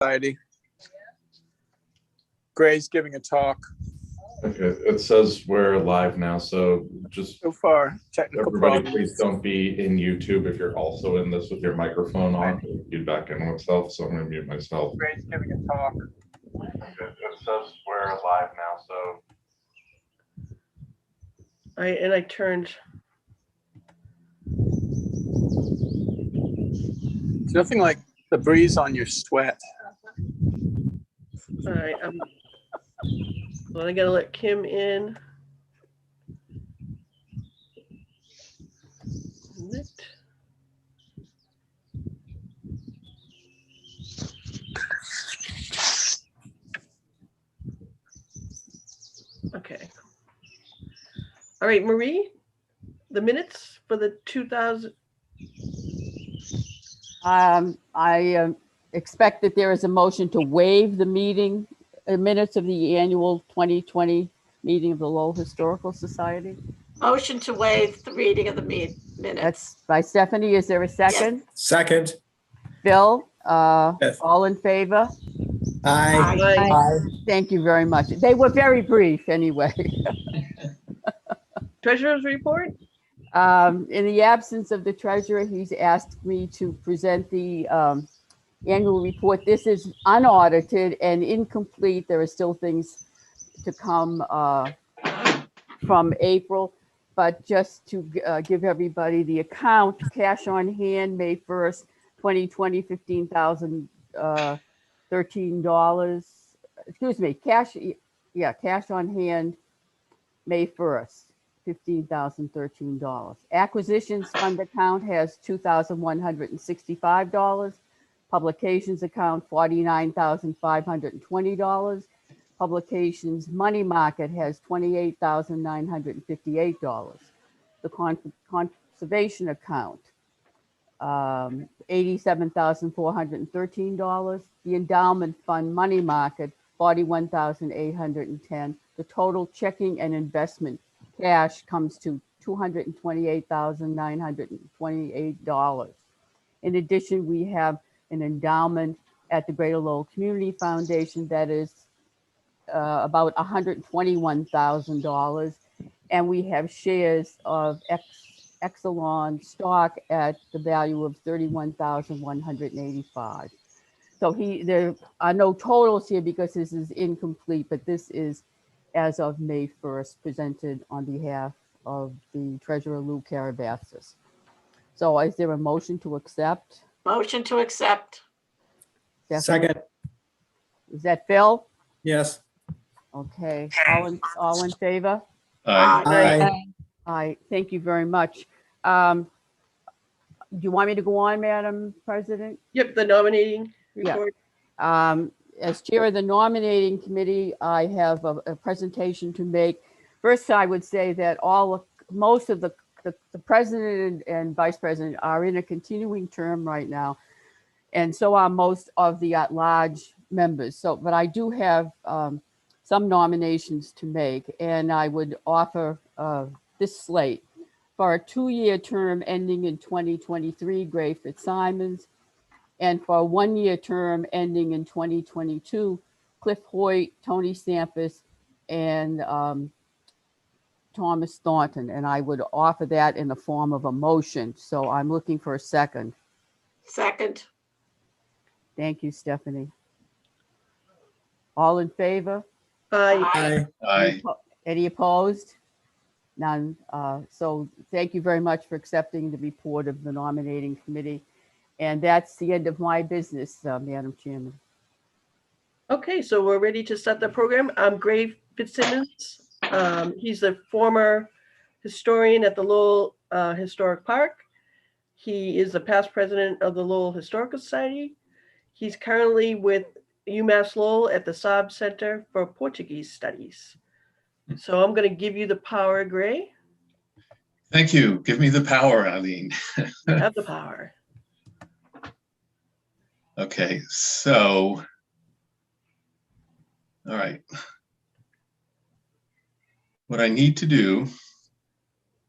Society. Gray's giving a talk. Okay, it says we're live now, so just So far, technical everybody, problems. please don't be in YouTube if you're also in this with your microphone on. Feedback in itself, so I'm going to mute myself. Gray's giving a talk. Okay, it says we're live now, so. I turned. It's nothing like the breeze on your sweat. All right, well, I gotta let Kim in. Okay. All right, Marie, the minutes for the 2000. I expect that there is a motion to waive the meeting minutes of the annual 2020 meeting of the Lowell Historical Society. Motion to waive the reading of the minutes. That's by Stephanie. Is there a second? Yes. Second. Phil, Yes. all in favor? Aye. Aye. Aye. Thank you very much. They were very brief anyway. Treasurer's report? In the absence of the treasurer, he's asked me to present the annual report. This is unaudited and incomplete. There are still things to come from April, but just to give everybody the account, cash on hand, May 1st, 2020, $15,013. Excuse me, cash on hand, May 1st. $15,013. Acquisitions fund account has $2,165. Publications account $49,520. Publications money market has $28,958. The conservation account, $87,413. The endowment fund money market, $41,810. The total checking and investment cash comes to $228,928. In addition, we have an endowment at the Greater Lowell Community Foundation that is about $121,000. And we have shares of Exelon stock at the value of $31,185. So there are no totals here because this is incomplete, but this is as of May 1st, presented on behalf of the Treasurer Lou Carabassis. So is there a motion to accept? Motion to accept. Second. Is that Phil? Yes. Okay, all in favor? Aye. Aye, thank you very much. Do you want me to go on, Madam President? Yep, the nominating report. As chair of the nominating committee, I have a presentation to make. First, I would say that most of the president and vice president are in a continuing term right now, and so are most of the at-large members. So, but I do have some nominations to make, and I would offer this slate for a 2-year term ending in 2023, Gray Fitzsimons. And for a 1-year term ending in 2022, Cliff Hoyt, Tony Sampis, and Thomas Thornton. And I would offer that in the form of a motion. So I'm looking for a second. Second. Thank you, Stephanie. All in favor? Aye. Aye. Any opposed? None. So thank you very much for accepting the report of the nominating committee. And that's the end of my business, Madam Chairman. Okay, so we're ready to start the program. I'm Gray Fitzsimmons. He's the former historian at the Lowell Historic Park. He is the past president of the Lowell Historical Society. He's currently with UMass Lowell at the Saab Center for Portuguese Studies. So I'm going to give you the power, Gray. Thank you. Give me the power, Eileen. You have the power. Okay, so, all right. What I need to do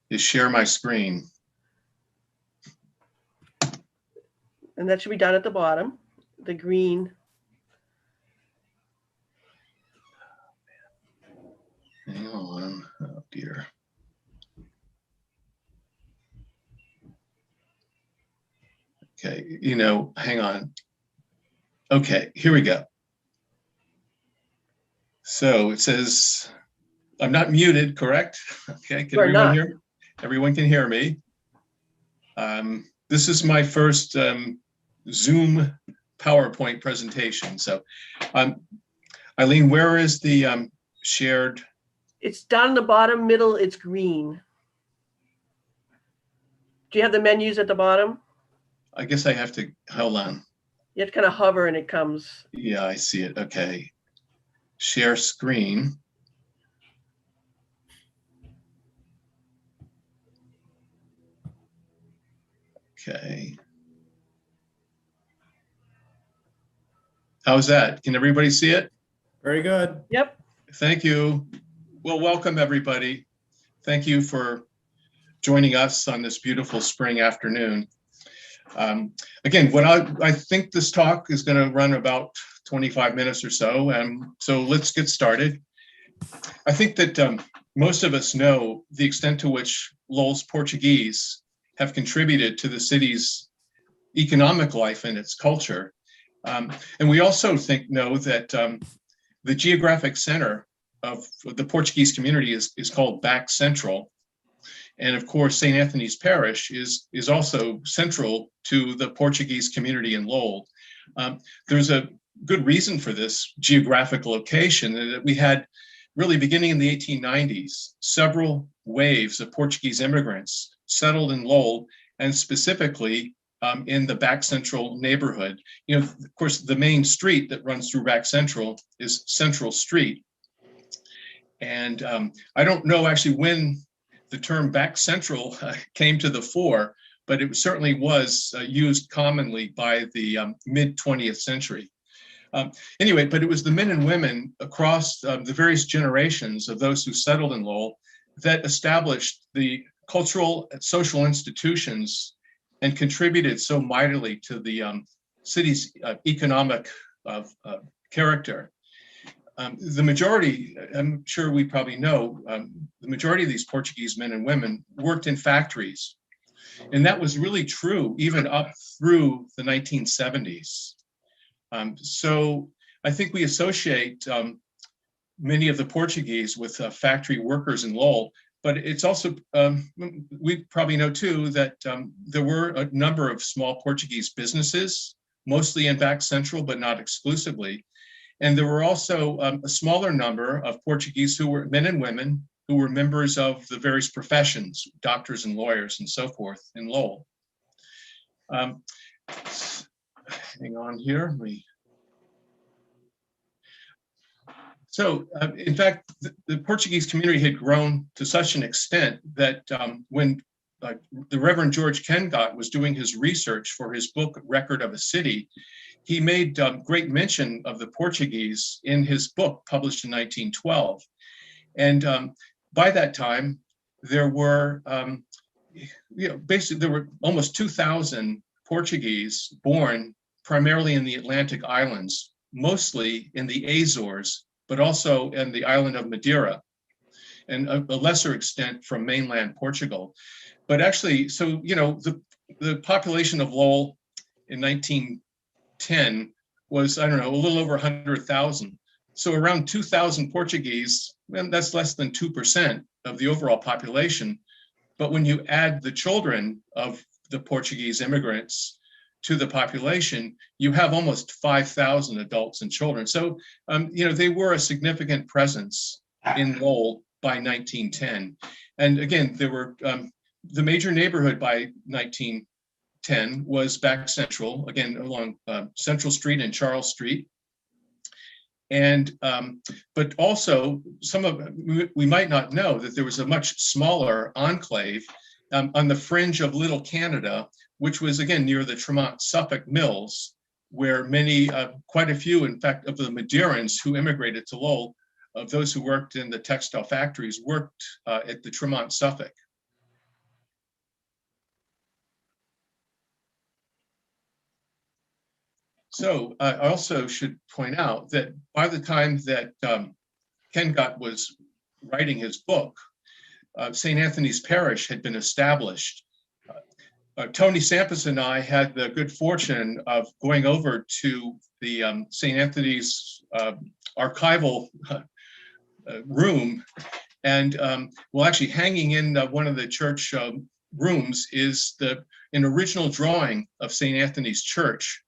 is share my screen. And that should be down at the bottom, the green Hang on. Oh dear. Okay, hang on. Okay, here we go. So it says, I'm not muted, correct? Okay, can You're everyone not. hear me? Everyone can hear me. This is my first Zoom PowerPoint presentation. So, Eileen, where is the shared? It's down in the bottom middle, it's green. Do you have the menus at the bottom? I guess I have to, hold on. You have to kind of hover and it comes. Yeah, I see it. Okay. Share screen. Okay. How's that? Can everybody see it? Very good. Yep. Thank you. Well, welcome everybody. Thank you for joining us on this beautiful spring afternoon. Again, what I think this talk is going to run about 25 minutes or so, so let's get started. I think that most of us know the extent to which Lowell's Portuguese have contributed to the city's economic life and its culture. And we also know that the geographic center of the Portuguese community is called Back Central. And of course, St. Anthony's Parish is also central to the Portuguese community in Lowell. There's a good reason for this geographic location, that we had really beginning in the 1890s, several waves of Portuguese immigrants settled in Lowell, and specifically in the Back Central neighborhood. Of course, the main street that runs through Back Central is Central Street. And I don't know actually when the term Back Central came to the fore, but it certainly was used commonly by the mid 20th century. Anyway, but it was the men and women across the various generations of those who settled in Lowell that established the cultural and social institutions and contributed so mightily to the city's economic character. The majority, I'm sure we probably know, the majority of these Portuguese men and women worked in factories. And that was really true even up through the 1970s. So I think we associate many of the Portuguese with factory workers in Lowell, but it's also, we probably know too that there were a number of small Portuguese businesses, mostly in Back Central, but not exclusively. And there were also a smaller number of Portuguese who were men and women who were members of the various professions, doctors and lawyers and so forth in Lowell. Hang on here. So in fact, the Portuguese community had grown to such an extent that when the Reverend George Kengott was doing his research for his book, Record of a City, he made great mention of the Portuguese in his book published in 1912. And by that time, there were, basically there were almost 2,000 Portuguese born primarily in the Atlantic Islands, mostly in the Azores, but also in the island of Madeira, and a lesser extent from mainland Portugal. But actually, so, the population of Lowell in 1910 was, I don't know, a little over 100,000. So around 2,000 Portuguese, and that's less than 2% of the overall population. But when you add the children of the Portuguese immigrants to the population, you have almost 5,000 adults and children. So, they were a significant presence in Lowell by 1910. And again, there were, the major neighborhood by 1910 was Back Central, again, along Central Street and Charles Street. And, but also we might not know that there was a much smaller enclave on the fringe of Little Canada, which was again near the Tremont Suffolk Mills, where many, quite a few, in fact, of the Madeirans who immigrated to Lowell, of those who worked in the textile factories, worked at the Tremont Suffolk. So I also should point out that by the time that Kengott was writing his book, St. Anthony's Parish had been established. Tony Sampas and I had the good fortune of going over to the St. Anthony's archival room, and well, actually hanging in one of the church rooms is an original drawing of St. Anthony's Church,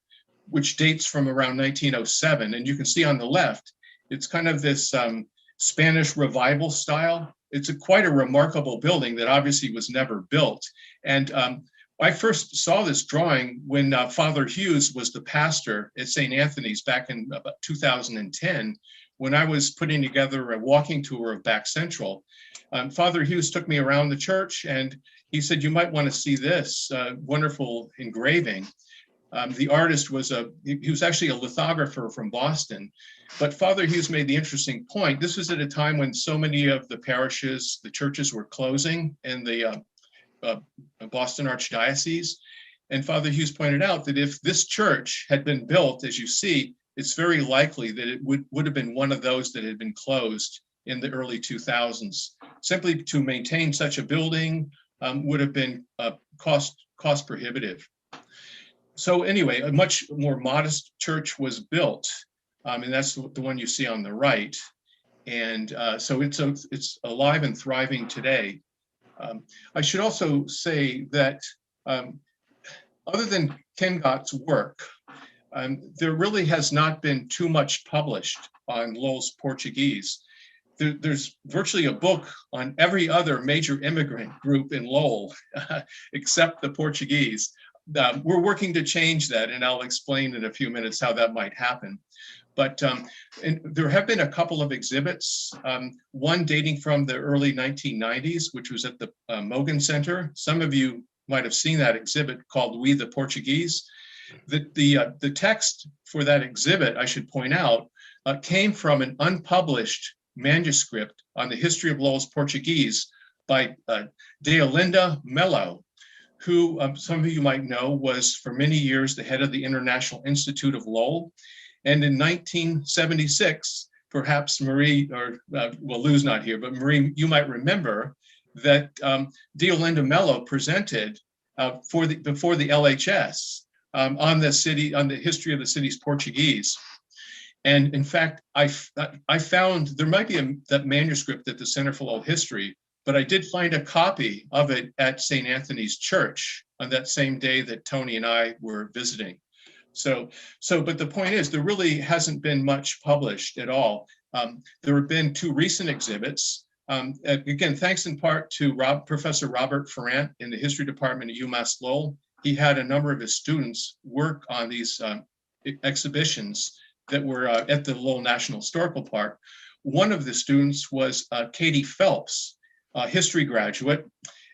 which dates from around 1907. And you can see on the left, it's kind of this Spanish revival style. It's quite a remarkable building that obviously was never built. And I first saw this drawing when Father Hughes was the pastor at St. Anthony's back in about 2010, when I was putting together a walking tour of Back Central. Father Hughes took me around the church and he said, you might want to see this wonderful engraving. The artist was he was actually a lithographer from Boston, but Father Hughes made the interesting point. This was at a time when so many of the parishes, the churches were closing in the Boston Archdiocese. And Father Hughes pointed out that if this church had been built, as you see, it's very likely that it would have been one of those that had been closed in the early 2000s. Simply to maintain such a building would have been cost prohibitive. So anyway, a much more modest church was built, and that's the one you see on the right. And so it's alive and thriving today. I should also say that other than Ken Gott's work, there really has not been too much published on Lowell's Portuguese. There's virtually a book on every other major immigrant group in Lowell, except the Portuguese. We're working to change that, and I'll explain in a few minutes how that might happen. But there have been a couple of exhibits, one dating from the early 1990s, which was at the Mogan Center. Some of you might have seen that exhibit called We the Portuguese. The text for that exhibit, I should point out, came from an unpublished manuscript on the history of Lowell's Portuguese by Deolinda Mello, who some of you might know was for many years the head of the International Institute of Lowell. And in 1976, perhaps Marie, or well, Lou's not here, but Marie, you might remember that Deolinda Mello presented before the LHS on the history of the city's Portuguese. And in fact, I found there might be that manuscript at the Center for Lowell History, but I did find a copy of it at St. Anthony's Church on that same day that Tony and I were visiting. But the point is, there really hasn't been much published at all. There have been two recent exhibits. Again, thanks in part to Professor Robert Ferrant in the History Department at UMass Lowell. He had a number of his students work on these exhibitions that were at the Lowell National Historical Park. One of the students was Katie Phelps, a history graduate,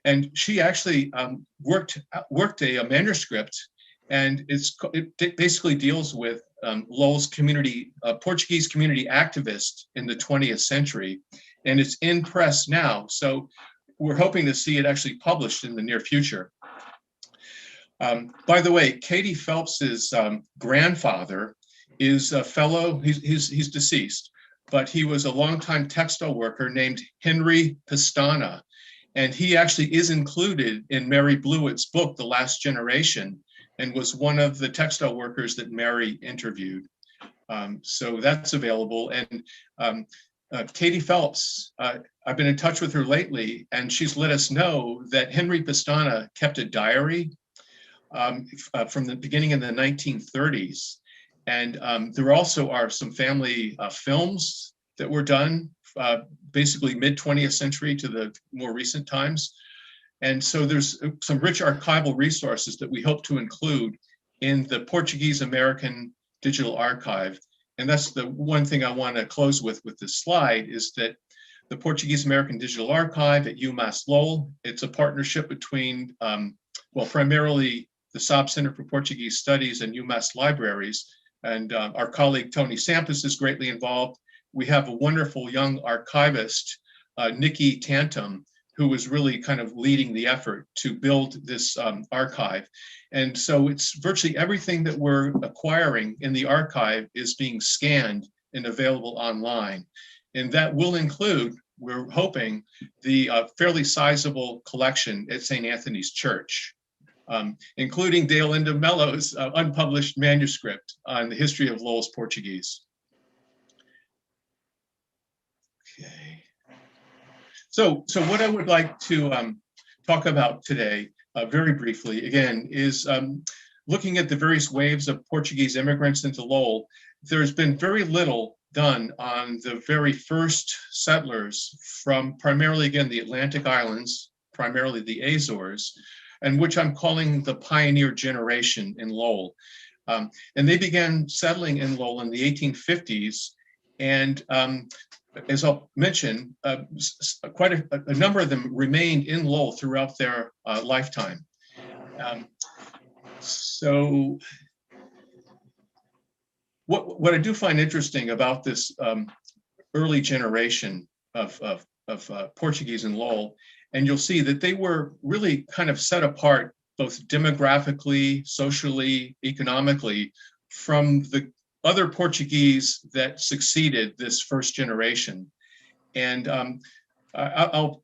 and she actually worked a manuscript, and it basically deals with Lowell's Portuguese community activist in the 20th century, and it's in press now. So we're hoping to see it actually published in the near future. By the way, Katie Phelps's grandfather is a fellow, he's deceased, but he was a longtime textile worker named Henry Pestana. And he actually is included in Mary Blewett's book, The Last Generation, and was one of the textile workers that Mary interviewed. So that's available. And Katie Phelps, I've been in touch with her lately, and she's let us know that Henry Pestana kept a diary from the beginning in the 1930s. And there also are some family films that were done, basically mid-20th century to the more recent times. And so there's some rich archival resources that we hope to include in the Portuguese American Digital Archive. And that's the one thing I want to close with this slide, is that the Portuguese American Digital Archive at UMass Lowell, it's a partnership between, well, primarily the Saab Center for Portuguese Studies and UMass Libraries. And our colleague Tony Sampas is greatly involved. We have a wonderful young archivist, Nikki Tantum, who was really kind of leading the effort to build this archive. And so it's virtually everything that we're acquiring in the archive is being scanned and available online. And that will include we're hoping, the fairly sizable collection at St. Anthony's Church, including Dale Linda Mello's unpublished manuscript on the history of Lowell's Portuguese. Okay. So what I would like to talk about today, very briefly, again, is looking at the various waves of Portuguese immigrants into Lowell. There's been very little done on the very first settlers from primarily, again, the Atlantic Islands, primarily the Azores, and which I'm calling the pioneer generation in Lowell. And they began settling in Lowell in the 1850s. And as I'll mention, quite a number of them remained in Lowell throughout their lifetime. So what I do find interesting about this early generation of Portuguese in Lowell, and you'll see that they were really kind of set apart both demographically, socially, economically from the other Portuguese that succeeded this first generation. And I'll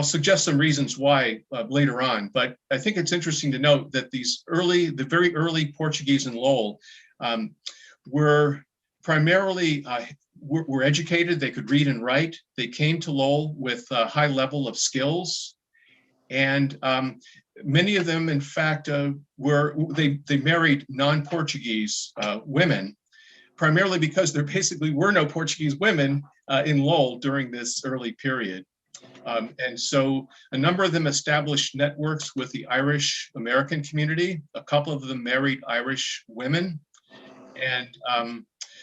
suggest some reasons why later on, but I think it's interesting to note that the very early Portuguese in Lowell were primarily were educated. They could read and write. They came to Lowell with a high level of skills, and many of them, in fact, they married non-Portuguese women, primarily because there basically were no Portuguese women in Lowell during this early period. And so a number of them established networks with the Irish American community. A couple of them married Irish women. And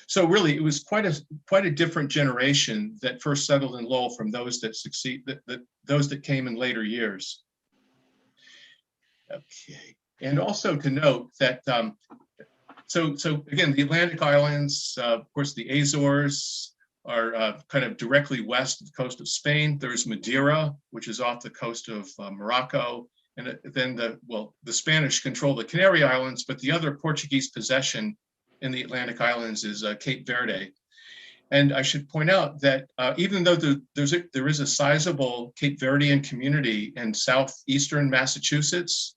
so really it was quite a different generation that first settled in Lowell from those that came in later years. Okay, and also to note that, so again, the Atlantic Islands, of course, the Azores are kind of directly west of the coast of Spain. There's Madeira, which is off the coast of Morocco. And then the Spanish control the Canary Islands, but the other Portuguese possession in the Atlantic Islands is Cape Verde. And I should point out that even though there is a sizable Cape Verdean community in southeastern Massachusetts,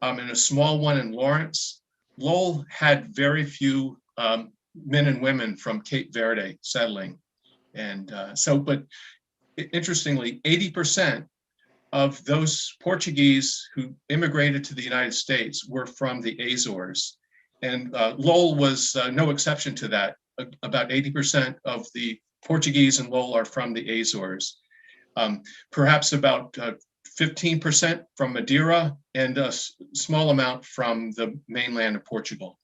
and a small one in Lawrence, Lowell had very few men and women from Cape Verde settling. And but interestingly, 80% of those Portuguese who immigrated to the United States were from the Azores. And Lowell was no exception to that. About 80% of the Portuguese in Lowell are from the Azores. Perhaps about 15% from Madeira, and a small amount from the mainland of Portugal.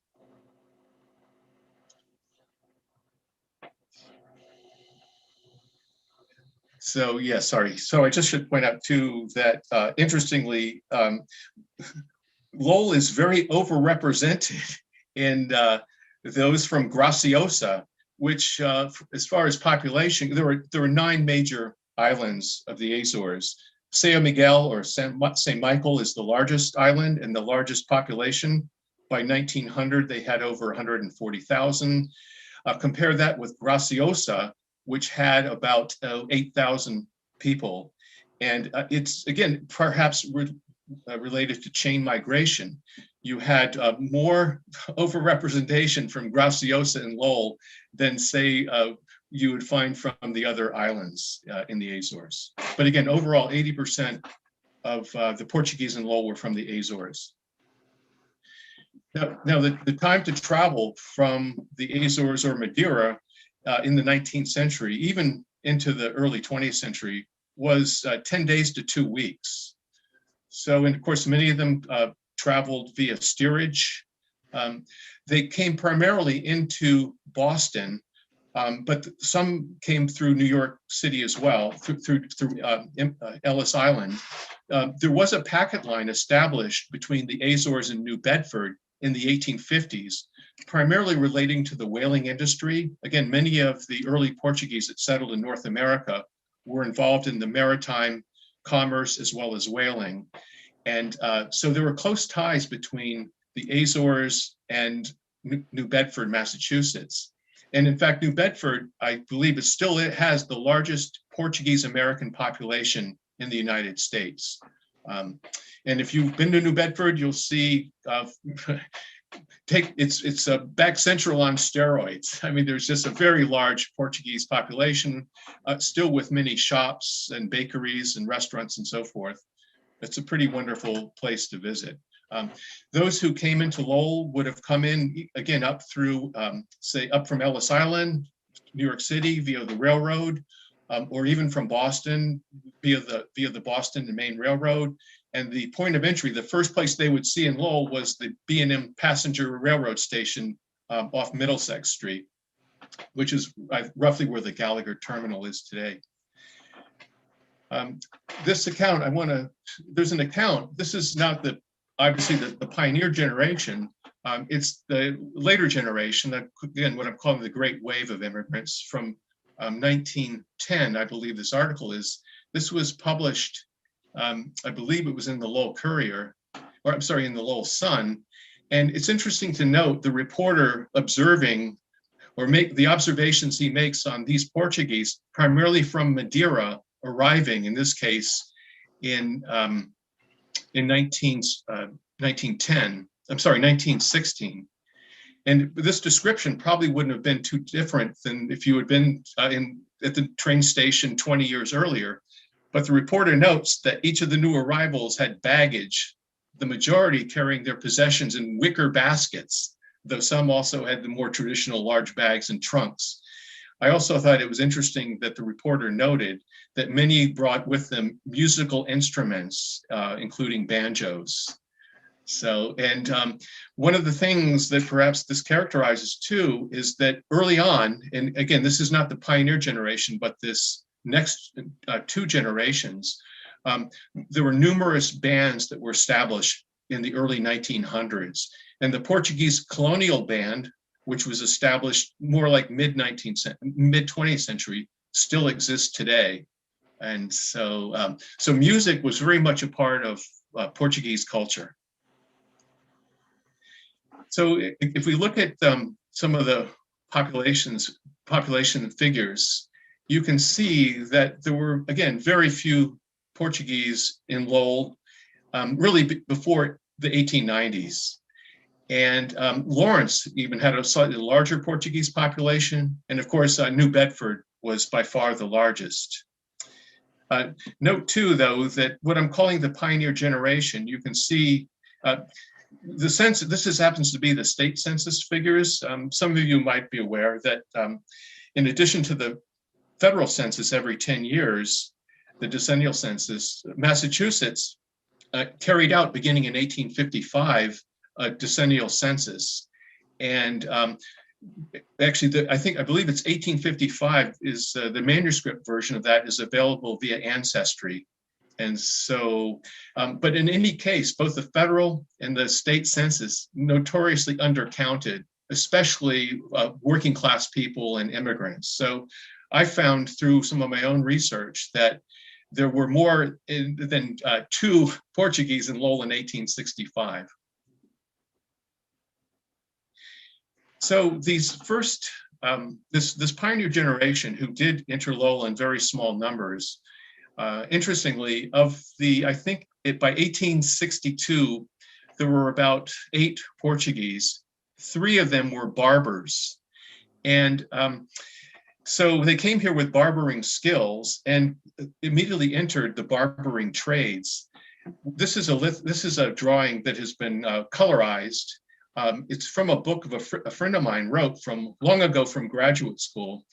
So yeah, sorry. So I just should point out too that interestingly, Lowell is very overrepresented in those from Graciosa, which as far as population, there were 9 major islands of the Azores. São Miguel or St. Michael is the largest island and the largest population. By 1900, they had over 140,000. Compare that with Graciosa, which had about 8,000 people. And it's, again, perhaps related to chain migration. You had more overrepresentation from Graciosa and Lowell than, say, you would find from the other islands in the Azores. But again, overall, 80% of the Portuguese in Lowell were from the Azores. Now the time to travel from the Azores or Madeira in the 19th century, even into the early 20th century, was 10 days to 2 weeks. So, and of course, many of them traveled via steerage. They came primarily into Boston, but some came through New York City as well, through Ellis Island. There was a packet line established between the Azores and New Bedford in the 1850s, primarily relating to the whaling industry. Again, many of the early Portuguese that settled in North America were involved in the maritime commerce as well as whaling. And so there were close ties between the Azores and New Bedford, Massachusetts. And in fact, New Bedford, I believe, it has the largest Portuguese American population in the United States. And if you've been to New Bedford, you'll see it's back central on steroids. I mean, there's just a very large Portuguese population, still with many shops and bakeries and restaurants and so forth. It's a pretty wonderful place to visit. Those who came into Lowell would have come in again up through, say, up from Ellis Island, New York City via the railroad, or even from Boston via the Boston and Maine Railroad. And the point of entry, the first place they would see in Lowell was the B&M Passenger Railroad Station off Middlesex Street, which is roughly where the Gallagher Terminal is today. This account, there's an account, this is not obviously the pioneer generation, it's the later generation, again, what I'm calling the Great Wave of immigrants from 1910, I believe this article is. This was published, I believe it was in the Lowell Courier, or I'm sorry, in the Lowell Sun. And it's interesting to note the reporter observing or make the observations he makes on these Portuguese, primarily from Madeira, arriving in this case in 1916. And this description probably wouldn't have been too different than if you had been at the train station 20 years earlier. But the reporter notes that each of the new arrivals had baggage, the majority carrying their possessions in wicker baskets, though some also had the more traditional large bags and trunks. I also thought it was interesting that the reporter noted that many brought with them musical instruments, including banjos. So, and one of the things that perhaps this characterizes too is that early on, and again, this is not the pioneer generation, but this next two generations, there were numerous bands that were established in the early 1900s. And the Portuguese colonial band, which was established more like mid-20th century, still exists today. And so, so music was very much a part of Portuguese culture. So if we look at some of the population figures, you can see that there were, again, very few Portuguese in Lowell, really before the 1890s. And Lawrence even had a slightly larger Portuguese population. And of course, New Bedford was by far the largest. Note too, though, that what I'm calling the pioneer generation, you can see the census, this happens to be the state census figures. Some of you might be aware that in addition to the federal census every 10 years, the decennial census, Massachusetts carried out beginning in 1855 a decennial census. And actually, I believe it's 1855 is the manuscript version of that is available via Ancestry. And so, but in any case, both the federal and the state census notoriously undercounted, especially working class people and immigrants. So I found through some of my own research that there were more than 2 Portuguese in Lowell in 1865. So these first, this pioneer generation who did enter Lowell in very small numbers, interestingly, of the, I think by 1862, there were about 8 Portuguese. 3 of them were barbers. And so they came here with barbering skills and immediately entered the barbering trades. This is a drawing that has been colorized. It's from a book of a friend of mine wrote from long ago from graduate school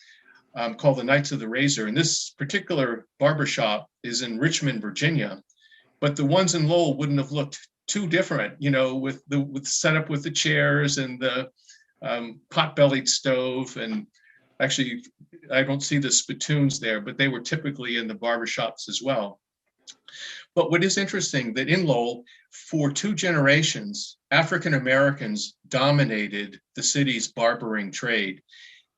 called The Knights of the Razor. And this particular barbershop is in Richmond, Virginia, but the ones in Lowell wouldn't have looked too different, you know, with setup with the chairs and the pot-bellied stove. And actually, I don't see the spittoons there, but they were typically in the barbershops as well. But what is interesting that in Lowell, for 2 generations, African Americans dominated the city's barbering trade.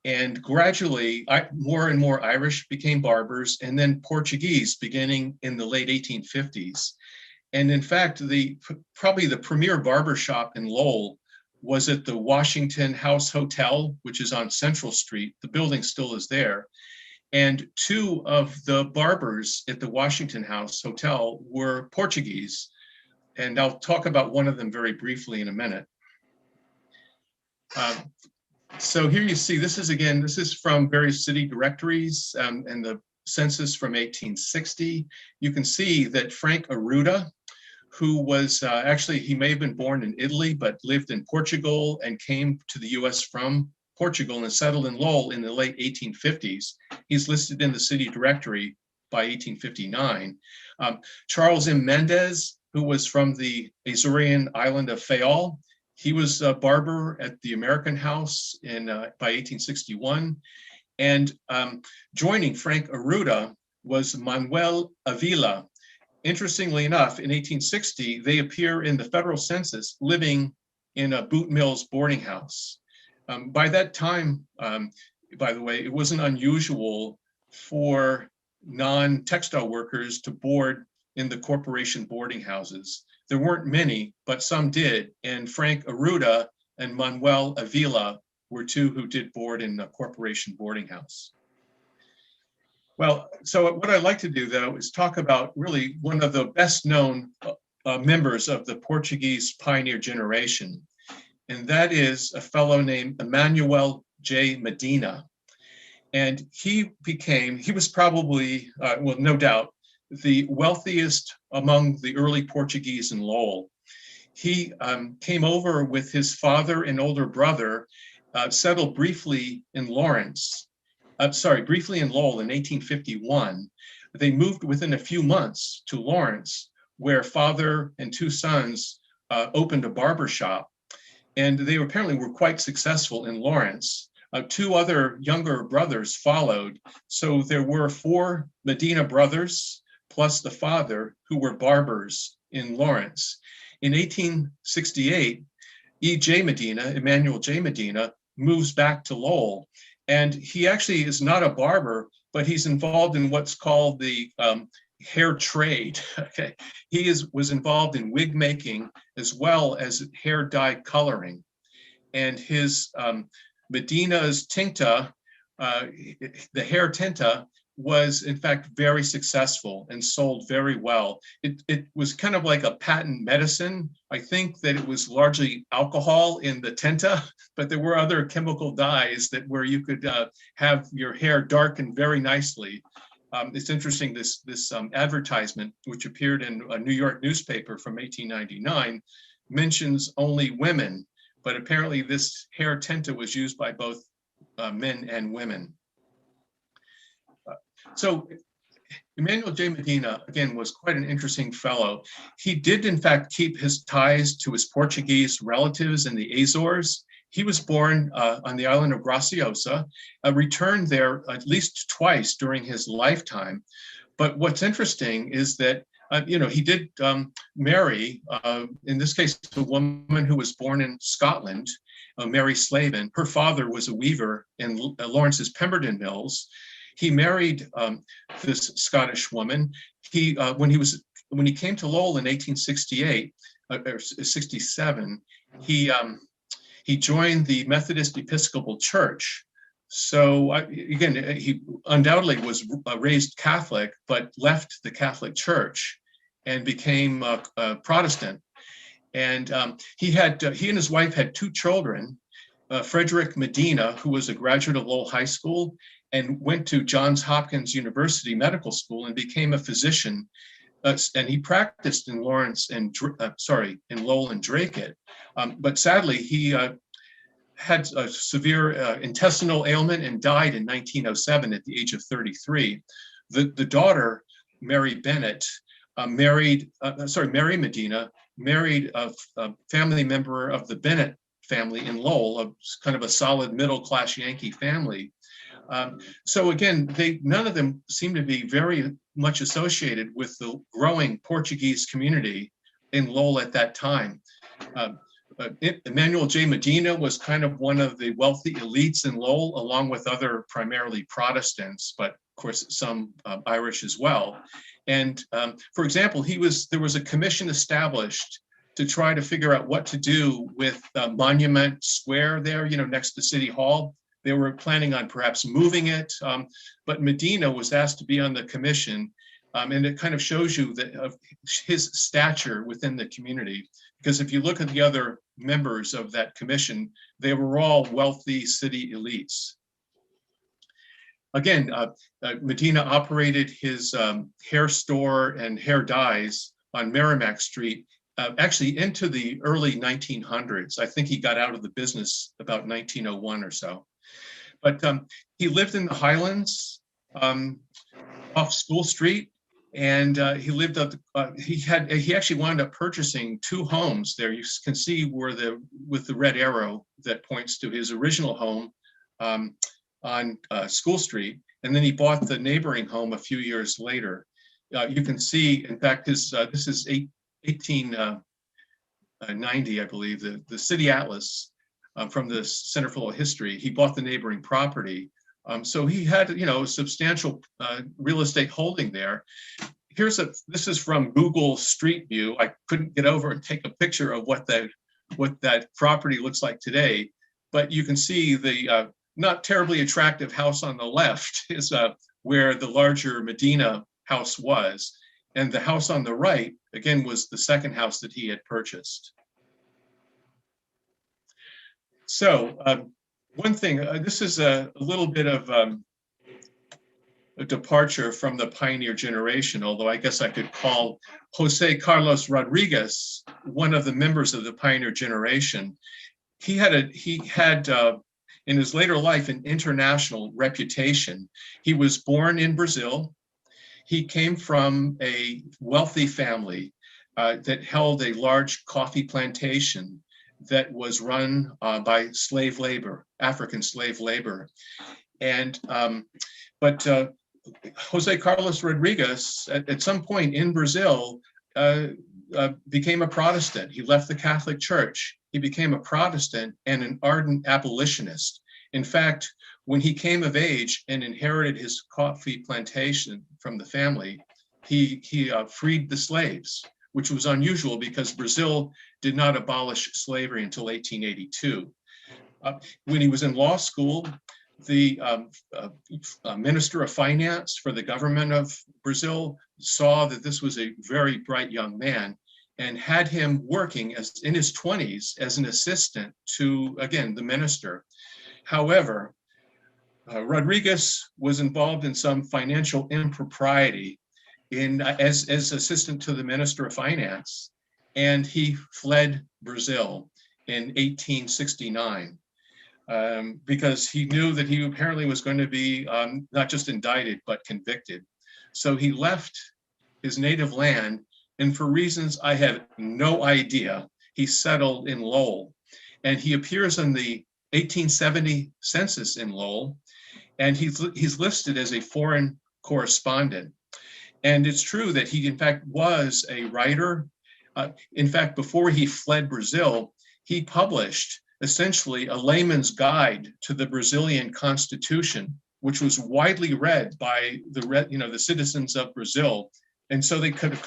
And gradually, more and more Irish became barbers, and then Portuguese beginning in the late 1850s. And in fact, probably the premier barbershop in Lowell was at the Washington House Hotel, which is on Central Street. The building still is there. And two of the barbers at the Washington House Hotel were Portuguese. And I'll talk about one of them very briefly in a minute. So here you see, this is from various city directories and the census from 1860. You can see that Frank Arruda, who was actually, he may have been born in Italy, but lived in Portugal and came to the US from Portugal and settled in Lowell in the late 1850s. He's listed in the city directory by 1859. Charles M. Mendez, who was from the Azorian island of Fayal, he was a barber at the American House by 1861. And joining Frank Arruda was Manuel Avila. Interestingly enough, in 1860, they appear in the federal census living in a Boot Mills boarding house. By that time, by the way, it wasn't unusual for non-textile workers to board in the corporation boarding houses. There weren't many, but some did. And Frank Arruda and Manuel Avila were two who did board in the corporation boarding house. Well, so what I'd like to do, though, is talk about really one of the best known members of the Portuguese pioneer generation. And that is a fellow named Emmanuel J. Medina. And he was probably, well, no doubt, the wealthiest among the early Portuguese in Lowell. He came over with his father and older brother, settled briefly in Lowell in 1851. They moved within a few months to Lawrence, where father and two sons opened a barber shop. And they apparently were quite successful in Lawrence. Two other younger brothers followed. So there were four Medina brothers, plus the father, who were barbers in Lawrence. In 1868, Emmanuel J. Medina, moves back to Lowell. And he actually is not a barber, but he's involved in what's called the hair trade. Okay, he was involved in wig making as well as hair dye coloring. And his Medina's tinta, the hair tinta, was in fact very successful and sold very well. It was kind of like a patent medicine. I think that it was largely alcohol in the tinta, but there were other chemical dyes where you could have your hair darken very nicely. It's interesting, this advertisement, which appeared in a New York newspaper from 1899, mentions only women, but apparently this hair tinta was used by both men and women. So Emmanuel J. Medina, again, was quite an interesting fellow. He did, in fact, keep his ties to his Portuguese relatives in the Azores. He was born on the island of Graciosa, returned there at least twice during his lifetime. But what's interesting is that, he did marry, in this case, a woman who was born in Scotland, Mary Slavin. Her father was a weaver in Lawrence's Pemberton Mills. He married this Scottish woman. When he came to Lowell in 1868 or 67, he joined the Methodist Episcopal Church. So again, he undoubtedly was raised Catholic, but left the Catholic Church and became a Protestant. And he and his wife had two children, Frederick Medina, who was a graduate of Lowell High School, and went to Johns Hopkins University Medical School and became a physician. And he practiced in Lowell and Dracut. But sadly, he had a severe intestinal ailment and died in 1907 at the age of 33. The daughter, Mary Bennett, Mary Medina, married a family member of the Bennett family in Lowell, kind of a solid middle-class Yankee family. So again, none of them seem to be very much associated with the growing Portuguese community in Lowell at that time. Emmanuel J. Medina was kind of one of the wealthy elites in Lowell, along with other primarily Protestants, but of course some Irish as well. And for example, there was a commission established to try to figure out what to do with Monument Square there, next to City Hall. They were planning on perhaps moving it, but Medina was asked to be on the commission. And it kind of shows you that of his stature within the community. Because if you look at the other members of that commission, they were all wealthy city elites. Again, Medina operated his hair store and hair dyes on Merrimack Street, actually into the early 1900s. I think he got out of the business about 1901 or so. But he lived in the Highlands off School Street, and he lived up. He actually wound up purchasing 2 homes there. You can see where with the red arrow that points to his original home on School Street, and then he bought the neighboring home a few years later. You can see, in fact, this is 1890, I believe, the city atlas. From the Center for History, he bought the neighboring property. So he had, a substantial real estate holding there. This is from Google Street View. I couldn't get over and take a picture of what that property looks like today, but you can see the not terribly attractive house on the left is where the larger Medina house was. And the house on the right, again, was the second house that he had purchased. So one thing, this is a little bit of a departure from the pioneer generation, although I guess I could call Jose Carlos Rodriguez one of the members of the pioneer generation. He had in his later life an international reputation. He was born in Brazil. He came from a wealthy family that held a large coffee plantation that was run by slave labor, African slave labor. And, but Jose Carlos Rodriguez, at some point in Brazil, became a Protestant. He left the Catholic Church. He became a Protestant and an ardent abolitionist. In fact, when he came of age and inherited his coffee plantation from the family, he freed the slaves, which was unusual because Brazil did not abolish slavery until 1882. When he was in law school, the Minister of Finance for the government of Brazil saw that this was a very bright young man and had him working in his 20s as an assistant to, again, the minister. However, Rodriguez was involved in some financial impropriety as assistant to the Minister of Finance, and he fled Brazil in 1869 because he knew that he apparently was going to be not just indicted, but convicted. So he left his native land, and for reasons I have no idea, he settled in Lowell. And he appears in the 1870 census in Lowell, and he's listed as a foreign correspondent. And it's true that he, in fact, was a writer. In fact, before he fled Brazil, he published essentially a layman's guide to the Brazilian Constitution, which was widely read by the citizens of Brazil. And so they could,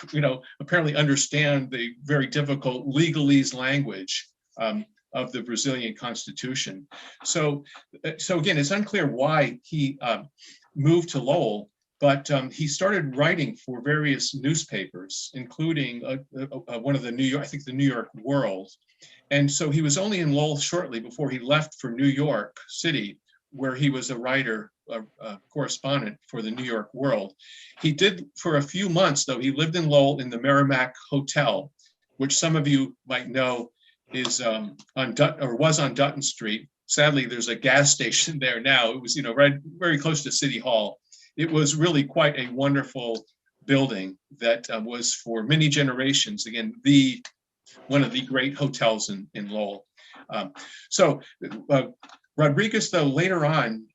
apparently understand the very difficult legalese language of the Brazilian Constitution. So again, it's unclear why he moved to Lowell, but he started writing for various newspapers, including one of the New York World. And so he was only in Lowell shortly before he left for New York City, where he was a writer, a correspondent for the New York World. He did for a few months, though. He lived in Lowell in the Merrimack Hotel, which some of you might know is was on Dutton Street. Sadly, there's a gas station there now. It was, right very close to City Hall. It was really quite a wonderful building that was for many generations, again, one of the great hotels in Lowell. Rodriguez, though, later on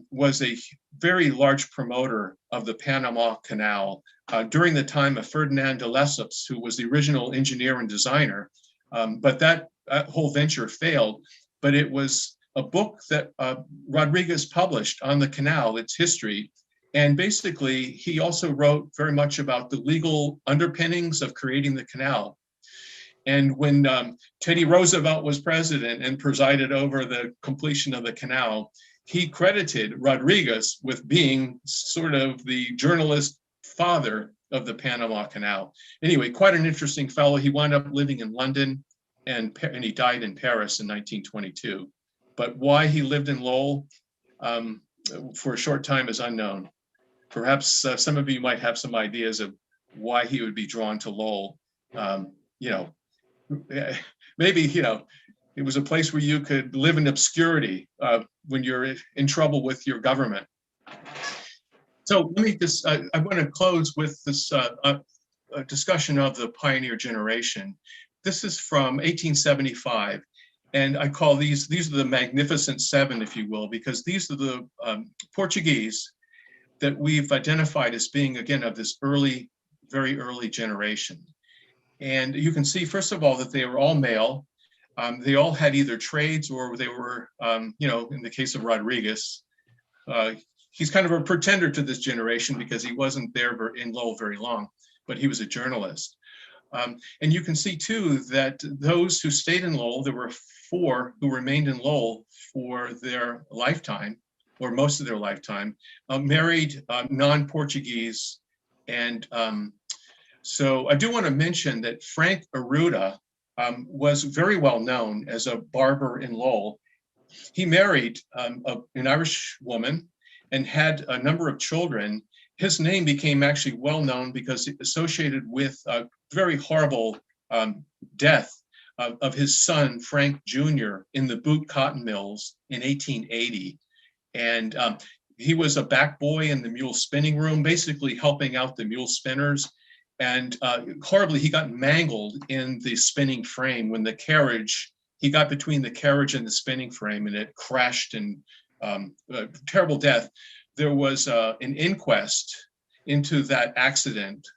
was a very large promoter of the Panama Canal during the time of Ferdinand de Lesseps, who was the original engineer and designer. But that whole venture failed. But it was a book that Rodriguez published on the canal, its history. And basically, he also wrote very much about the legal underpinnings of creating the canal. And when Teddy Roosevelt was president and presided over the completion of the canal, he credited Rodriguez with being sort of the journalist father of the Panama Canal. Anyway, quite an interesting fellow. He wound up living in London, and he died in Paris in 1922. But why he lived in Lowell for a short time is unknown. Perhaps some of you might have some ideas of why he would be drawn to Lowell. You know, maybe, you know, it was a place where you could live in obscurity when you're in trouble with your government. So let me just, I want to close with this discussion of the pioneer generation. This is from 1875. And I call these are the Magnificent Seven, if you will, because these are the Portuguese that we've identified as being, again, of this early, very early generation. And you can see, first of all, that they were all male. They all had either trades or they were, you know, in the case of Rodriguez, he's kind of a pretender to this generation because he wasn't there in Lowell very long, but he was a journalist. And you can see, too, that those who stayed in Lowell, there were 4 who remained in Lowell for their lifetime, or most of their lifetime, married non-Portuguese. And so I do want to mention that Frank Arruda was very well known as a barber in Lowell. He married an Irish woman and had a number of children. His name became actually well known because it associated with a very horrible death of his son, Frank Jr., in the boot cotton mills in 1880. And he was a back boy in the mule spinning room, basically helping out the mule spinners. And horribly, he got mangled in the spinning frame when the carriage, he got between the carriage and the spinning frame and it crashed, and a terrible death. There was an inquest into that accident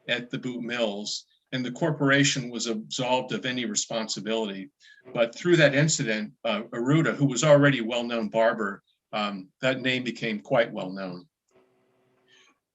at the boot mills, and the corporation was absolved of any responsibility. But through that incident, Arruda, who was already a well-known barber, that name became quite well known.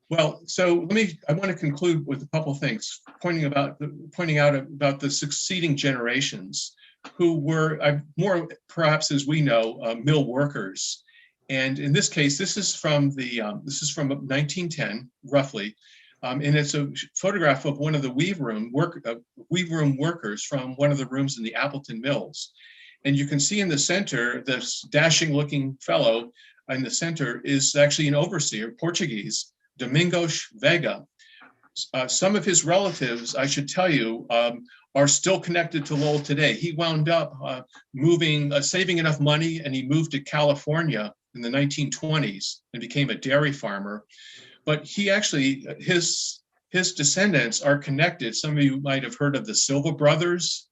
Well, so I want to conclude with a couple of things, pointing out about the succeeding generations who were more, perhaps as we know, mill workers. And in this case, this is from 1910, roughly, and it's a photograph of one of the weave room workers from one of the rooms in the Appleton Mills. And you can see in the center, this dashing-looking fellow in the center is actually an overseer, Portuguese, Domingos Vega. Some of his relatives, I should tell you, are still connected to Lowell today. He wound up saving enough money, and he moved to California in the 1920s and became a dairy farmer. But he actually, his descendants are connected. Some of you might have heard of the Silva brothers.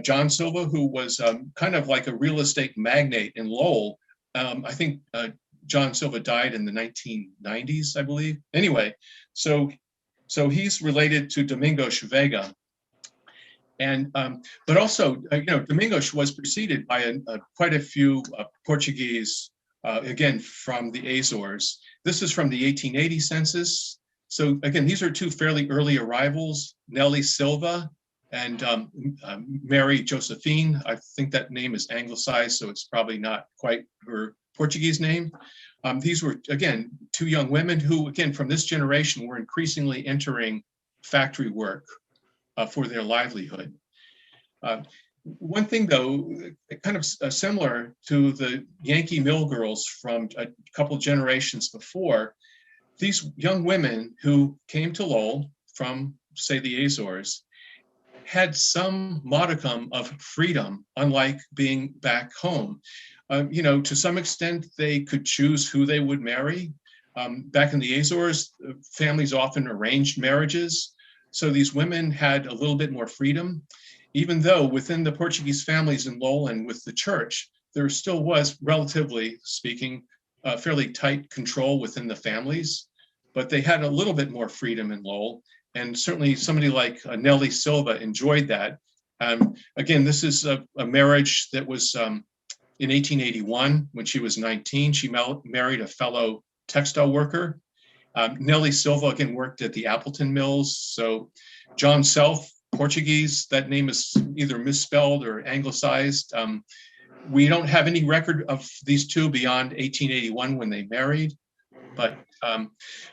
John Silva, who was kind of like a real estate magnate in Lowell. I think John Silva died in the 1990s, I believe. Anyway, so he's related to Domingos Vega. And but also, Domingos was preceded by quite a few Portuguese, again, from the Azores. This is from the 1880 census. So again, these are 2 fairly early arrivals, Nelly Silva and Mary Josephine. I think that name is anglicized, so it's probably not quite her Portuguese name. These were, again, 2 young women who, again, from this generation were increasingly entering factory work for their livelihood. One thing, though, kind of similar to the Yankee mill girls from a couple generations before, these young women who came to Lowell from, say, the Azores, had some modicum of freedom, unlike being back home. To some extent, they could choose who they would marry. Back in the Azores, families often arranged marriages. So these women had a little bit more freedom, even though within the Portuguese families in Lowell and with the church, there still was, relatively speaking, fairly tight control within the families, but they had a little bit more freedom in Lowell. And certainly somebody like Nelly Silva enjoyed that. Again, this is a marriage that was in 1881, when she was 19. She married a fellow textile worker. Nelly Silva, again, worked at the Appleton Mills. So John Self, Portuguese, that name is either misspelled or anglicized. We don't have any record of these two beyond 1881 when they married. But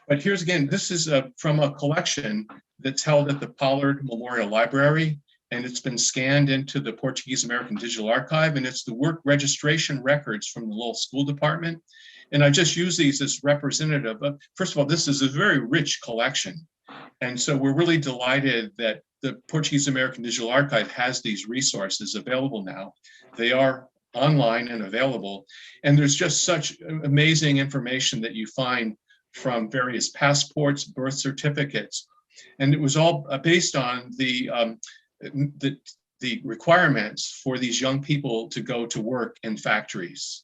here's again, this is from a collection that's held at the Pollard Memorial Library, and it's been scanned into the Portuguese American Digital Archive, and it's the work registration records from the Lowell School Department. And I just use these as representative. First of all, this is a very rich collection. And so we're really delighted that the Portuguese American Digital Archive has these resources available now. They are online and available. And there's just such amazing information that you find from various passports, birth certificates. And it was all based on the requirements for these young people to go to work in factories.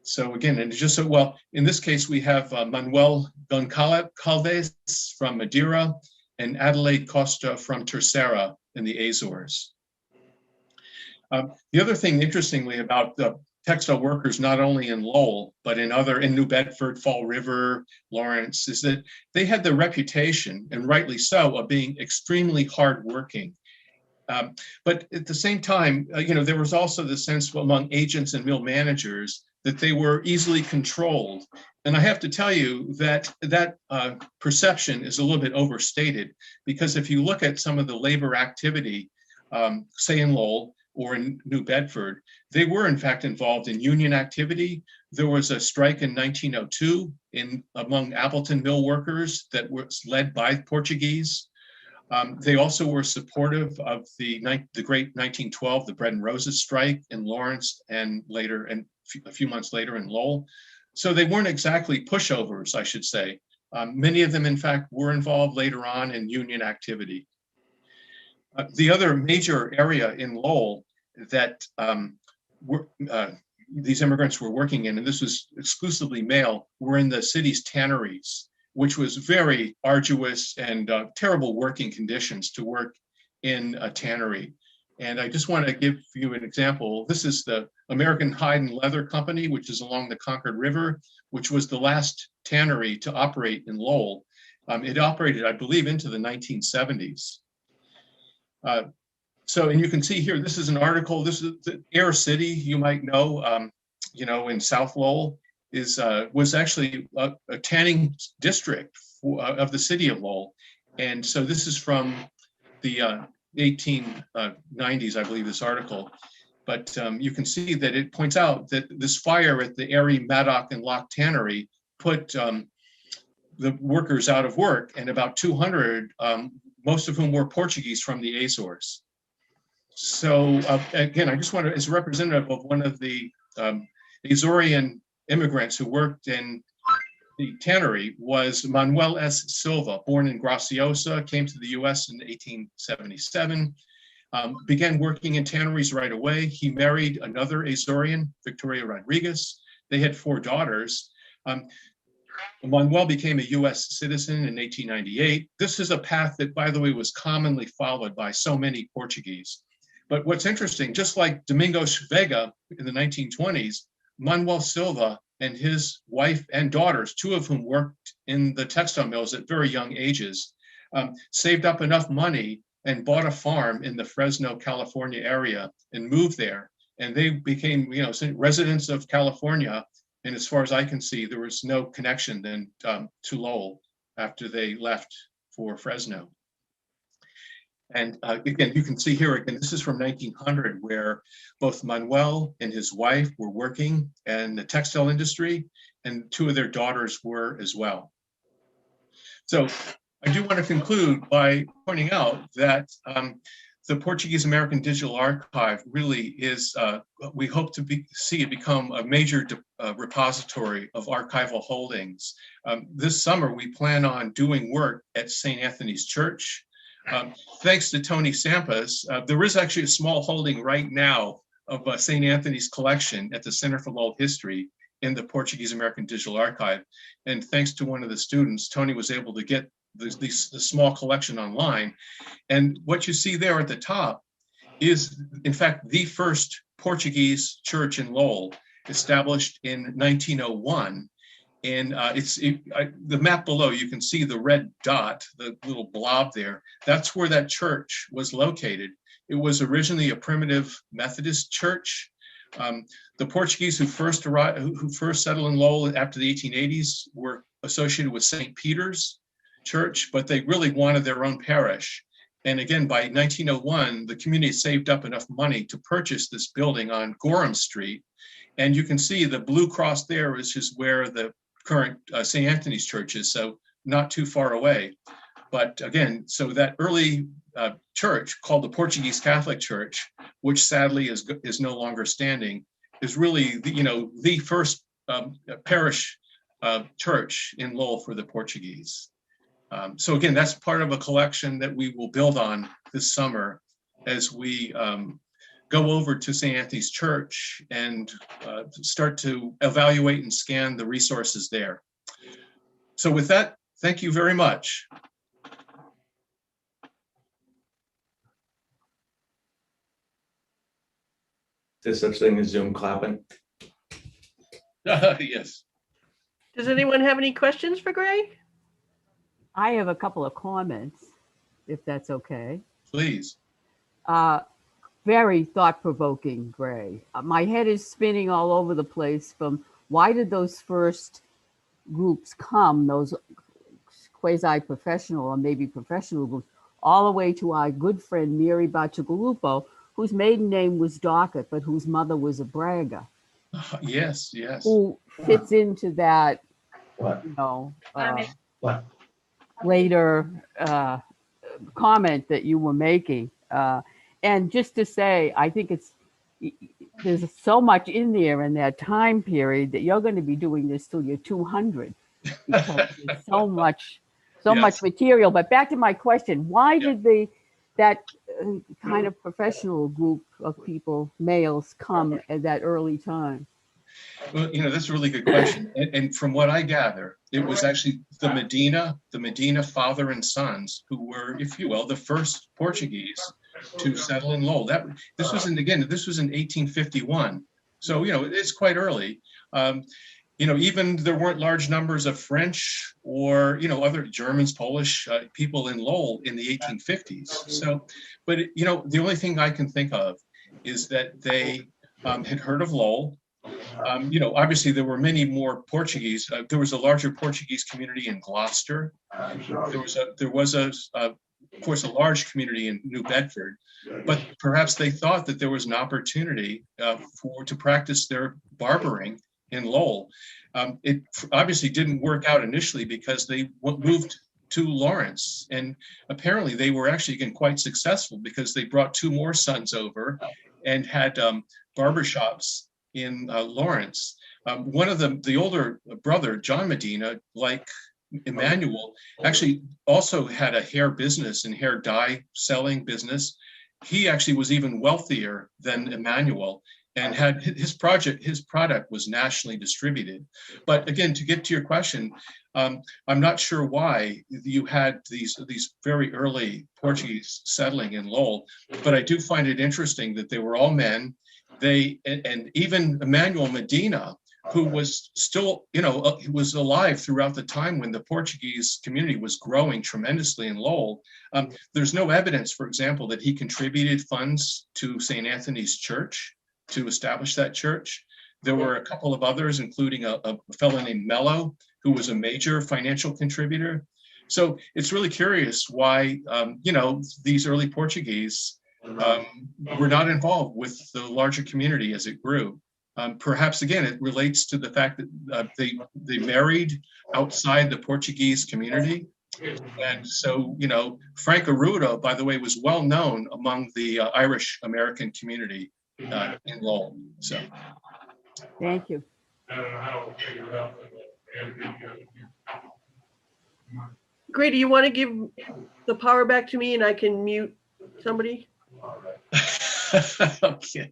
So again, and just so, well, in this case, we have Manuel Goncalves from Madeira and Adelaide Costa from Terceira in the Azores. The other thing, interestingly, about the textile workers, not only in Lowell, but in New Bedford, Fall River, Lawrence, is that they had the reputation, and rightly so, of being extremely hardworking. But at the same time, there was also the sense among agents and mill managers that they were easily controlled. And I have to tell you that perception is a little bit overstated, because if you look at some of the labor activity, say in Lowell or in New Bedford, they were in fact involved in union activity. There was a strike in 1902 among Appleton mill workers that was led by Portuguese. They also were supportive of the great 1912, the Bread and Roses strike in Lawrence, and later, and a few months later in Lowell. So they weren't exactly pushovers, I should say. Many of them, in fact, were involved later on in union activity. The other major area in Lowell that these immigrants were working in, and this was exclusively male, were in the city's tanneries, which was very arduous and terrible working conditions to work in a tannery. And I just want to give you an example. This is the American Hide and Leather Company, which is along the Concord River, which was the last tannery to operate in Lowell. It operated, I believe, into the 1970s. And you can see here, this is an article. This is the Air City, you might know, in South Lowell, was actually a tanning district of the city of Lowell. And so this is from the 1890s, I believe, this article. But you can see that it points out that this fire at the Erie, Maddock, and Lock Tannery put the workers out of work, and about 200, most of whom were Portuguese from the Azores. So again, I just want to, as a representative of one of the Azorean immigrants who worked in the tannery, was Manuel S. Silva, born in Graciosa, came to the US in 1877, began working in tanneries right away. He married another Azorean, Victoria Rodriguez. They had 4 daughters. Manuel became a US citizen in 1898. This is a path that, by the way, was commonly followed by so many Portuguese. But what's interesting, just like Domingos Vega in the 1920s, Manuel Silva and his wife and daughters, 2 of whom worked in the textile mills at very young ages, saved up enough money and bought a farm in the Fresno, California area and moved there. And they became, residents of California. And as far as I can see, there was no connection then to Lowell after they left for Fresno. And again, you can see here again, this is from 1900, where both Manuel and his wife were working in the textile industry, and 2 of their daughters were as well. So I do want to conclude by pointing out that the Portuguese American Digital Archive really is, we hope to see it become a major repository of archival holdings. This summer, we plan on doing work at St. Anthony's Church. Thanks to Tony Sampas, there is actually a small holding right now of St. Anthony's collection at the Center for Lowell History in the Portuguese American Digital Archive. And thanks to one of the students, Tony was able to get the small collection online. And what you see there at the top is, in fact, the first Portuguese church in Lowell, established in 1901. And the map below, you can see the red dot, the little blob there. That's where that church was located. It was originally a primitive Methodist church, The Portuguese who first arrived, who first settled in Lowell after the 1880s were associated with St. Peter's Church, but they really wanted their own parish. And again, by 1901, the community saved up enough money to purchase this building on Gorham Street. And you can see the blue cross there is just where the current St. Anthony's Church is, so not too far away. But again, so that early church called the Portuguese Catholic Church, which sadly is no longer standing, is really the first parish church in Lowell for the Portuguese. So again, that's part of a collection that we will build on this summer as we go over to St. Anthony's Church and start to evaluate and scan the resources there. So with that, thank you very much. There's such thing as Zoom clapping. Yes, Does anyone have any questions for Gray? I have a couple of comments, if that's okay. please. Very thought-provoking, Gray. My head is spinning all over the place from why did those first groups come, those quasi-professional or maybe professional groups, all the way to our good friend Mary Bacigalupo, whose maiden name was Dockett, but whose mother was a Braga, Yes, yes. who fits into that, What? What? later comment that you were making. And just to say, I think there's so much in there in that time period that you're going to be doing this till you're 200 because there's so much material. But back to my question, why did that kind of professional group of people, males, come at that early time? Well, that's a really good question. And from what I gather, it was actually the Medina father and sons who were, if you will, the first Portuguese to settle in Lowell. This was in 1851. So, it's quite early. Even there weren't large numbers of French or, other Germans, Polish people in Lowell in the 1850s. So, but, the only thing I can think of is that they had heard of Lowell. Obviously there were many more Portuguese. There was a larger Portuguese community in Gloucester. There was of course, a large community in New Bedford, but perhaps they thought that there was an opportunity to practice their barbering in Lowell. It obviously didn't work out initially because they moved to Lawrence, and apparently they were actually quite successful because they brought two more sons over and had barbershops in Lawrence. One of them, the older brother, John Medina, like Emmanuel, actually also had a hair business and hair dye selling business. He actually was even wealthier than Emmanuel and had his product was nationally distributed. But again, to get to your question, I'm not sure why you had these very early Portuguese settling in Lowell, but I do find it interesting that they were all men. And even Emmanuel Medina, who was still, he was alive throughout the time when the Portuguese community was growing tremendously in Lowell. There's no evidence, for example, that he contributed funds to St. Anthony's Church to establish that church. There were a couple of others, including a fellow named Mello, who was a major financial contributor. So it's really curious why, these early Portuguese were not involved with the larger community as it grew. Perhaps, again, it relates to the fact that they married outside the Portuguese community. And so, Frank Arruda, by the way, was well known among the Irish American community in Lowell. So, Thank you. Gray, do you want to give the power back to me and I can mute somebody? okay.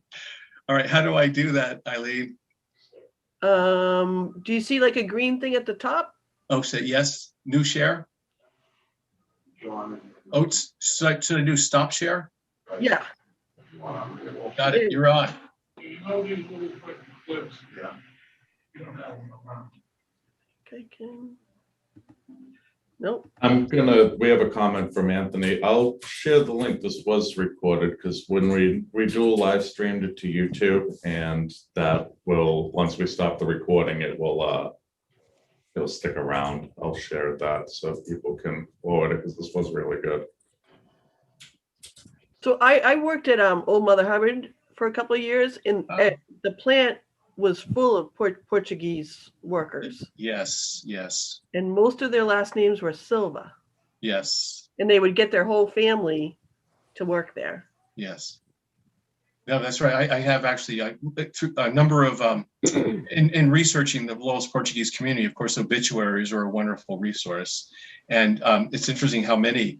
All right. How do I do that, Eileen? Do you see like a green thing at the top? Oh, say yes. New share. Oh, should I do stop share? Yeah. Got it. You're on. Okay, Nope. We have a comment from Anthony. I'll share the link. This was recorded because when we dual live streamed it to YouTube, and that will, once we stop the recording, it'll stick around. I'll share that so people can forward it because this was really good. So I worked at Old Mother Hubbard for a couple of years, and the plant was full of Portuguese workers, Yes, yes, and most of their last names were Silva, yes, and they would get their whole family to work there. yes. No, that's right. I have actually through a number of in researching the Lowell's Portuguese community. Of course, obituaries are a wonderful resource, and it's interesting how many,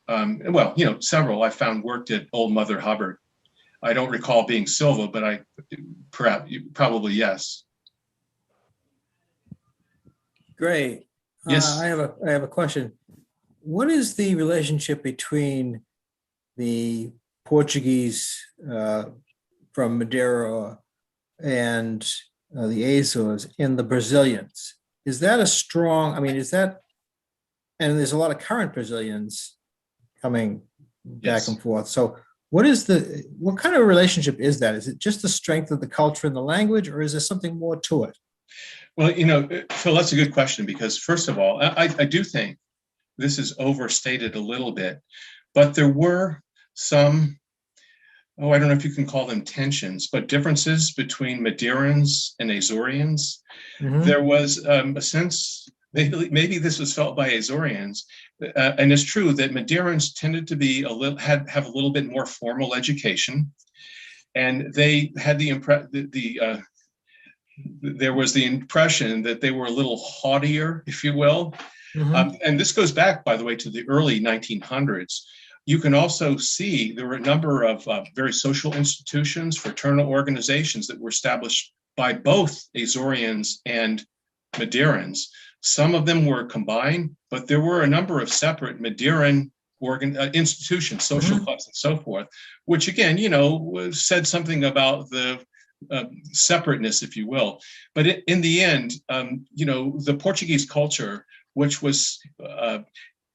well, several I found worked at Old Mother Hubbard. I don't recall being Silva, but probably yes. Great. Yes. I have a question. What is the relationship between the Portuguese from Madeira and the Azores and the Brazilians? Is that a strong, and there's a lot of current Brazilians coming back Yes. and forth. So what kind of relationship is that? Is it just the strength of the culture and the language, or is there something more to it? Well, Phil, that's a good question, because first of all, I do think this is overstated a little bit, but there were some, I don't know if you can call them tensions, but differences between Madeirans and Azorians. Mhm. There was a sense, maybe this was felt by Azorians, and it's true that Madeirans tended to be have a little bit more formal education, and they had there was the impression that they were a little haughtier, if you will. Mhm. And this goes back, by the way, to the early 1900s. You can also see there were a number of very social institutions, fraternal organizations that were established by both Azorians and Madeirans. Some of them were combined, but there were a number of separate Madeiran institutions, social clubs, and so forth, which again, said something about the separateness, if you will. But in the end, the Portuguese culture, which was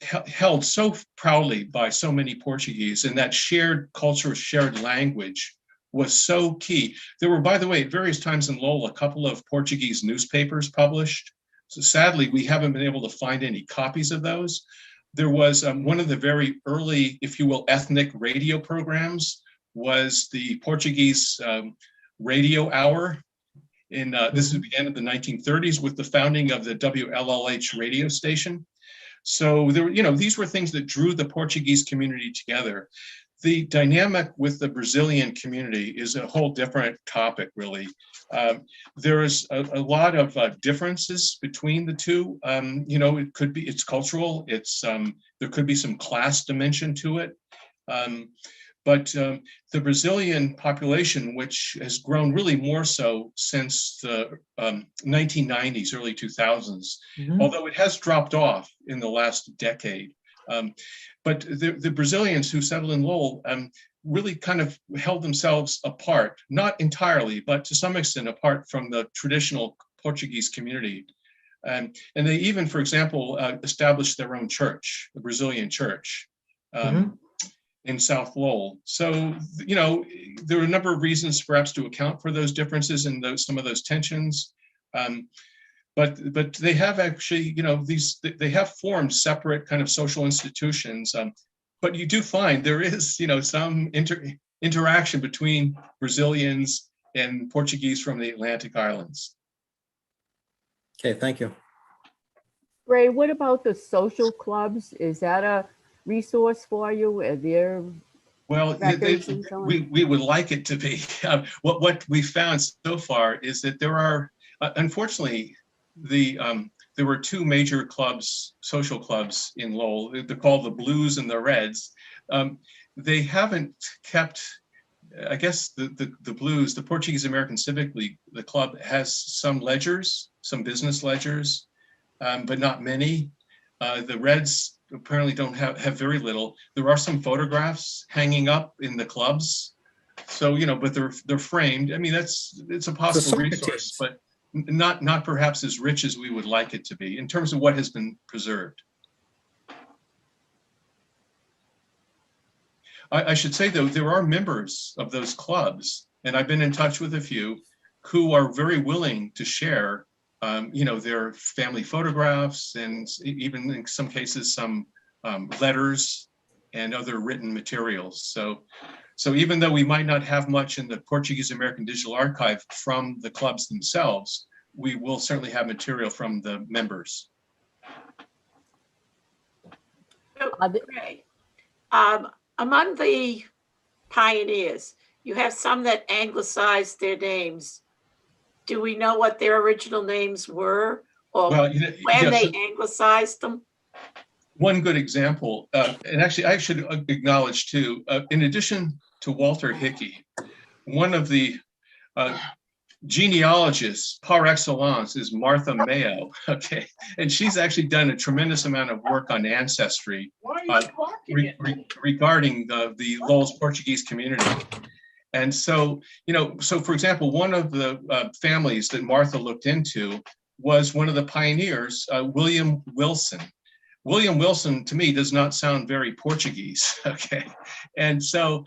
held so proudly by so many Portuguese, and that shared culture, shared language was so key. There were, by the way, at various times in Lowell, a couple of Portuguese newspapers published. So sadly, we haven't been able to find any copies of those. There was one of the very early, if you will, ethnic radio programs was the Portuguese radio hour. This is the end of the 1930s with the founding of the WLLH radio station. So there, these were things that drew the Portuguese community together. The dynamic with the Brazilian community is a whole different topic, really. There is a lot of differences between the two. It's cultural. There could be some class dimension to it. But the Brazilian population, which has grown really more so since the 1990s, early 2000s, although it has dropped off in the last decade. But the Brazilians who settled in Lowell really kind of held themselves apart, not entirely, but to some extent apart from the traditional Portuguese community. And they even, for example, established their own church, the Brazilian church. In South Lowell. So, there are a number of reasons perhaps to account for those differences and some of those tensions. But they have actually, they have formed separate kind of social institutions. But you do find there is, some interaction between Brazilians and Portuguese from the Atlantic Islands. Okay, thank you. Ray, what about the social clubs? Is that a resource for you? Are there records and so on? We would like it to be. What we found so far is that there are, unfortunately, there were two major clubs, social clubs in Lowell. They're called the Blues and the Reds. They haven't kept, I guess the Blues, the Portuguese American Civic League, the club has some ledgers, some business ledgers, but not many. The Reds apparently don't have very little. There are some photographs hanging up in the clubs. So, but they're framed. I mean, it's a possible resource, but not perhaps as rich as we would like it to be in terms of what has been preserved. I should say, though, there are members of those clubs, and I've been in touch with a few who are very willing to share, their family photographs and even in some cases, some letters and other written materials. So even though we might not have much in the Portuguese American Digital Archive from the clubs themselves, we will certainly have material from the members. Great. Among the pioneers, you have some that anglicized their names. Do we know what their original names were, or Well, when they anglicized them? One good example, and actually I should acknowledge too, in addition to Walter Hickey, one of the genealogists par excellence is Martha Mayo, okay? And she's actually done a tremendous amount of work on ancestry regarding the Lowell's Portuguese community. And so, so for example, one of the families that Martha looked into was one of the pioneers, William Wilson. William Wilson, to me, does not sound very Portuguese, okay? And so,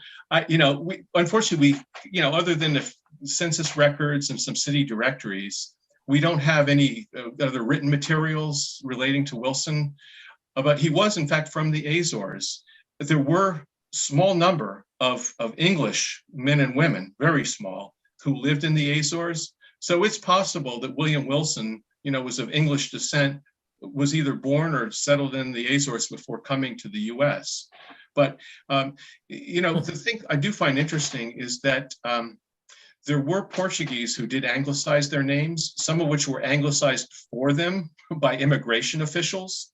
unfortunately, other than the census records and some city directories, we don't have any other written materials relating to Wilson, but he was, in fact, from the Azores. There were small number of English men and women, very small, who lived in the Azores. So it's possible that William Wilson, was of English descent, was either born or settled in the Azores before coming to the US. But, the thing I do find interesting is that there were Portuguese who did anglicize their names, some of which were anglicized for them by immigration officials.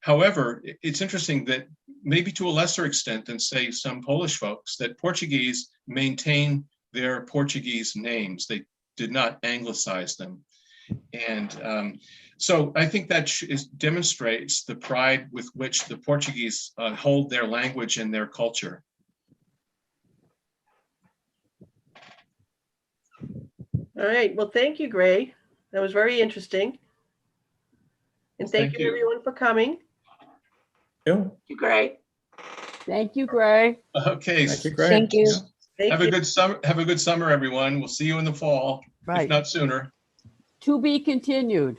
However, it's interesting that maybe to a lesser extent than, say, some Polish folks, that Portuguese maintain their Portuguese names. They did not anglicize them. And so I think that demonstrates the pride with which the Portuguese hold their language and their culture. All right. Well, thank you, Gray. That was very interesting. And thank you, everyone, for coming. Yeah. Great. Thank you, Gray. Okay. Thank you, Greg. Thank you. Thank Have you. a good summer. Have a good summer, everyone. We'll see you in the fall, if Right. not sooner. To be continued.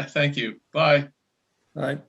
Thank you. Bye. All right.